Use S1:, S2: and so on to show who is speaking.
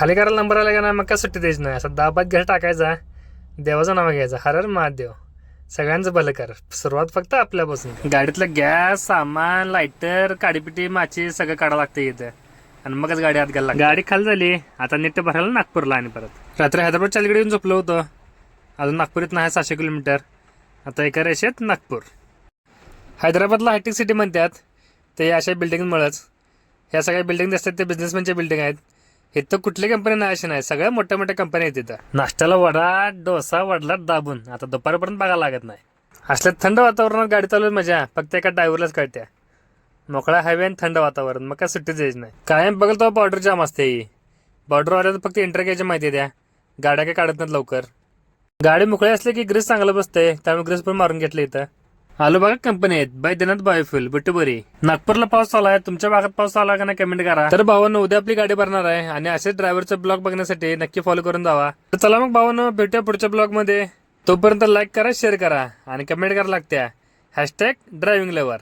S1: खाली करायला नंबर आला का ना मग का सुट्टी द्यायची नाही. असं दाबात घ्या टाकायचा, देवाचं नाव घ्यायचं, हर हर महादेव, सगळ्यांचं भलं कर. सुरुवात फक्त आपल्यापासून. गाडीतलं गॅस, सामान, लायटर, काडीपिटी, माची सगळं काढावं लागतं इथं आणि मगच गाडी आत घालायला. गाडी खाली झाली, आता नीट भरायला नागपूरला. आणि परत रात्री हैदराबाद चालीकडे येऊन झोपलो होतो. अजून नागपूर इथं आहे 600 किलोमीटर. आता एका रेषेत नागपूर. हैदराबादला हायटेक सिटी म्हणतात ते अशा बिल्डिंगमुळेच. ह्या सगळ्या बिल्डिंग दिसतात ते बिझनेसमॅनच्या बिल्डिंग आहेत. इथं कुठली कंपनी नाही अशी नाही, सगळ्या मोठ्या मोठ्या कंपन्या आहेत तिथं. नाश्त्याला वडा, डोसा, वडला दाबून आता दुपारपर्यंत बघायला लागत नाही. असल्या थंड वातावरणात गाडी चालवून मजा फक्त एका ड्रायव्हरलाच कळत्या. मोकळा हायवे आणि थंड वातावरण, मग काय सुट्टीच यायची नाही. कायम बघल तो बॉर्डर जाम असते. ही बॉर्डरवाल्याला फक्त एंट्री घ्यायची माहिती द्या, गाड्या काही काढत नाहीत लवकर. गाडी मोकळी असली की ग्रीस चांगलं बसतंय, त्यामुळे ग्रीस पण मारून घेतलं इथं. आलो बघा कंपनी आहेत बैद्यनाथ बायोफ्युल बुट्टीबोरी. नागपूरला पाऊस चालू आहे, तुमच्या भागात पाऊस चालू आहे का नाही कमेंट करा. तर भावांनो उद्या आपली गाडी भरणार आहे आणि असेच ड्रायव्हरचा ब्लॉग बघण्यासाठी नक्की फॉलो करून जावा. तर चला मग भावांनो भेटूया पुढच्या ब्लॉग मध्ये. तोपर्यंत लाईक करा, शेअर करा आणि कमेंट करा लागत्या #ड्रायव्हिंग लवर.